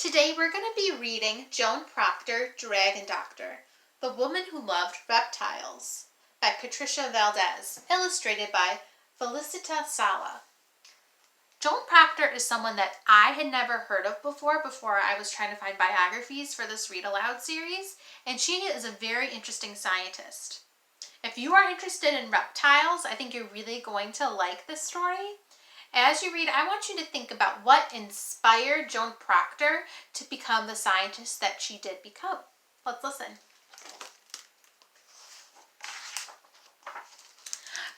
Today we're going to be reading Joan Procter, Dragon Doctor, The Woman Who Loved Reptiles by Patricia Valdez, illustrated by Felicita Sala. Joan Procter is someone that I had never heard of before I was trying to find biographies for this read aloud series, and she is a very interesting scientist. If you are interested in reptiles, I think you're really going to like this story. As you read, I want you to think about what inspired Joan Procter to become the scientist that she did become. Let's listen.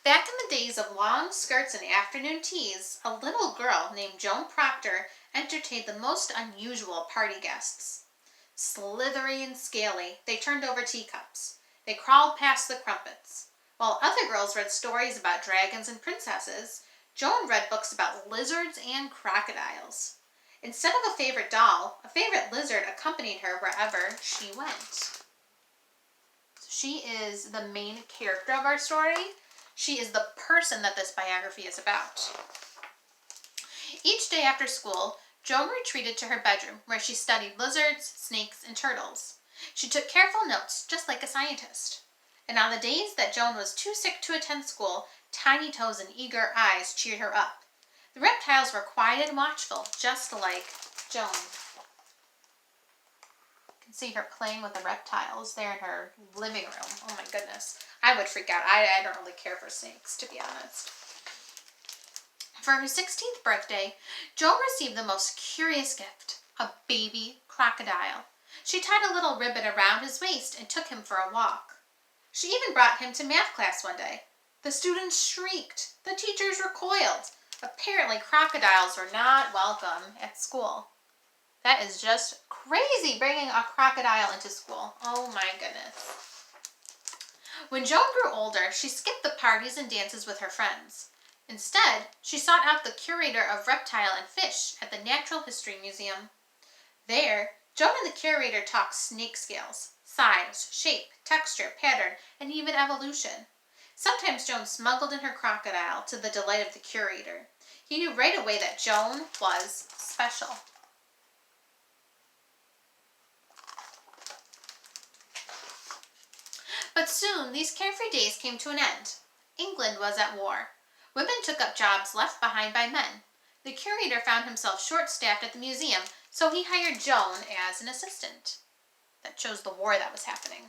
Back in the days of long skirts and afternoon teas, a little girl named Joan Procter entertained the most unusual party guests. Slithery and scaly, they turned over teacups. They crawled past the crumpets. While other girls read stories about dragons and princesses, Joan read books about lizards and crocodiles. Instead of a favorite doll, a favorite lizard accompanied her wherever she went. She is the main character of our story. She is the person that this biography is about. Each day after school, Joan retreated to her bedroom where she studied lizards, snakes, and turtles. She took careful notes, just like a scientist. And on the days that Joan was too sick to attend school, tiny toes and eager eyes cheered her up. The reptiles were quiet and watchful, just like Joan. You can see her playing with the reptiles there in her living room. Oh my goodness. I would freak out. I don't really care for snakes, to be honest. For her 16th birthday, Joan received the most curious gift, a baby crocodile. She tied a little ribbon around his waist and took him for a walk. She even brought him to math class one day. The students shrieked. The teachers recoiled. Apparently, crocodiles were not welcome at school. That is just crazy, bringing a crocodile into school. Oh my goodness. When Joan grew older, she skipped the parties and dances with her friends. Instead, she sought out the curator of reptile and fish at the Natural History Museum. There, Joan and the curator talked snake scales, size, shape, texture, pattern, and even evolution. Sometimes Joan smuggled in her crocodile to the delight of the curator. He knew right away that Joan was special. But soon, these carefree days came to an end. England was at war. Women took up jobs left behind by men. The curator found himself short-staffed at the museum, so he hired Joan as an assistant. That shows the war that was happening.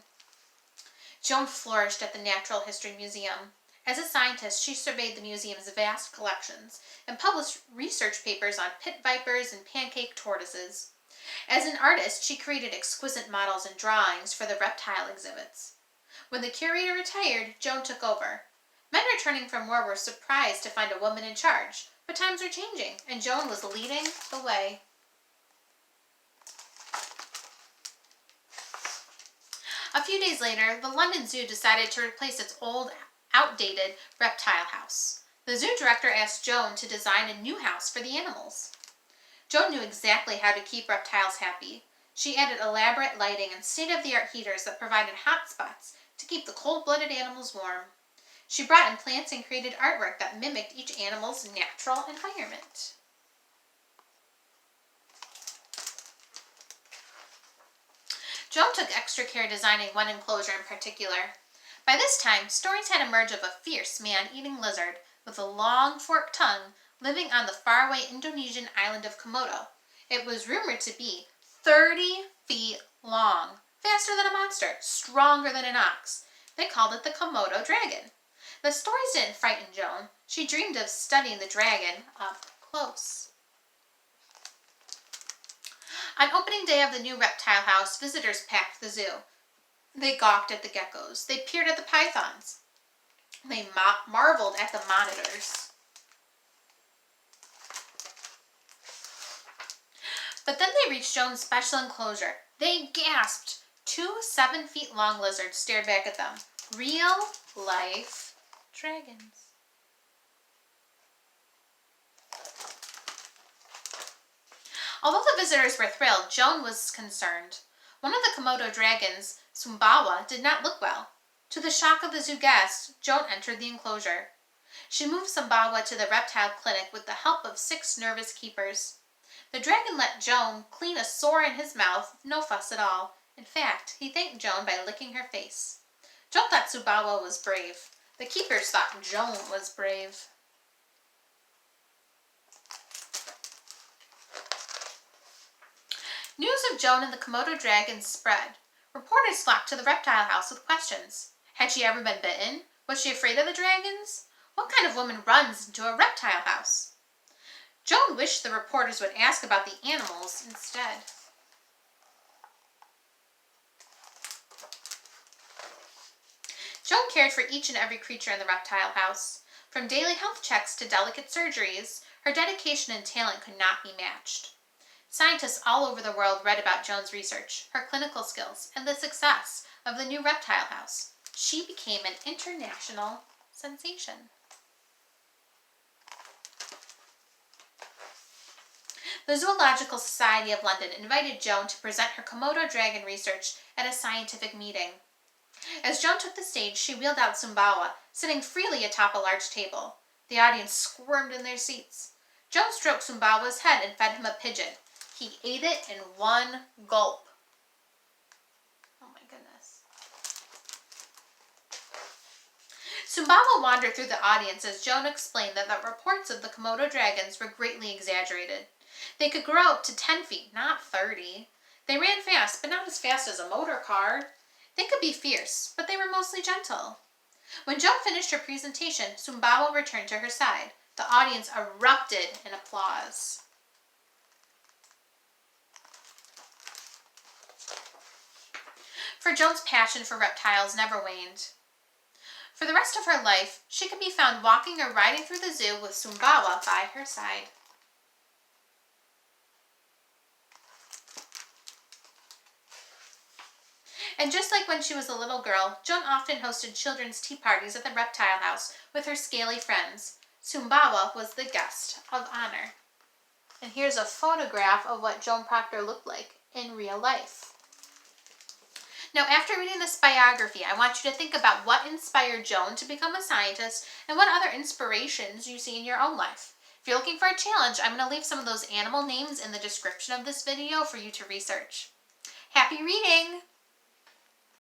Joan flourished at the Natural History Museum. As a scientist, she surveyed the museum's vast collections and published research papers on pit vipers and pancake tortoises. As an artist, she created exquisite models and drawings for the reptile exhibits. When the curator retired, Joan took over. Men returning from war were surprised to find a woman in charge, but times were changing, and Joan was leading the way. A few days later, the London Zoo decided to replace its old, outdated reptile house. The zoo director asked Joan to design a new house for the animals. Joan knew exactly how to keep reptiles happy. She added elaborate lighting and state-of-the-art heaters that provided hot spots to keep the cold-blooded animals warm. She brought in plants and created artwork that mimicked each animal's natural environment. Joan took extra care designing one enclosure in particular. By this time, stories had emerged of a fierce man-eating lizard with a long forked tongue living on the faraway Indonesian island of Komodo. It was rumored to be 30 feet long, faster than a monster, stronger than an ox. They called it the Komodo dragon. The stories didn't frighten Joan. She dreamed of studying the dragon up close. On opening day of the new reptile house, visitors packed the zoo. They gawked at the geckos. They peered at the pythons. They marveled at the monitors. But then they reached Joan's special enclosure. They gasped. 2 7-feet-long lizards stared back at them. Real-life dragons. Although the visitors were thrilled, Joan was concerned. One of the Komodo dragons, Sumbawa, did not look well. To the shock of the zoo guests, Joan entered the enclosure. She moved Sumbawa to the reptile clinic with the help of 6 nervous keepers. The dragon let Joan clean a sore in his mouth, no fuss at all. In fact, he thanked Joan by licking her face. Joan thought Sumbawa was brave. The keepers thought Joan was brave. News of Joan and the Komodo dragons spread. Reporters flocked to the reptile house with questions. Had she ever been bitten? Was she afraid of the dragons? What kind of woman runs into a reptile house? Joan wished the reporters would ask about the animals instead. Joan cared for each and every creature in the reptile house. From daily health checks to delicate surgeries, her dedication and talent could not be matched. Scientists all over the world read about Joan's research, her clinical skills, and the success of the new reptile house. She became an international sensation. The Zoological Society of London invited Joan to present her Komodo dragon research at a scientific meeting. As Joan took the stage, she wheeled out Sumbawa, sitting freely atop a large table. The audience squirmed in their seats. Joan stroked Sumbawa's head and fed him a pigeon. He ate it in one gulp. Oh my goodness. Sumbawa wandered through the audience as Joan explained that the reports of the Komodo dragons were greatly exaggerated. They could grow up to 10 feet, not 30. They ran fast, but not as fast as a motor car. They could be fierce, but they were mostly gentle. When Joan finished her presentation, Sumbawa returned to her side. The audience erupted in applause. For Joan's passion for reptiles never waned. For the rest of her life, she could be found walking or riding through the zoo with Sumbawa by her side. And just like when she was a little girl, Joan often hosted children's tea parties at the reptile house with her scaly friends. Sumbawa was the guest of honor. And here's a photograph of what Joan Procter looked like in real life. Now, after reading this biography, I want you to think about what inspired Joan to become a scientist and what other inspirations you see in your own life. If you're looking for a challenge, I'm going to leave some of those animal names in the description of this video for you to research. Happy reading!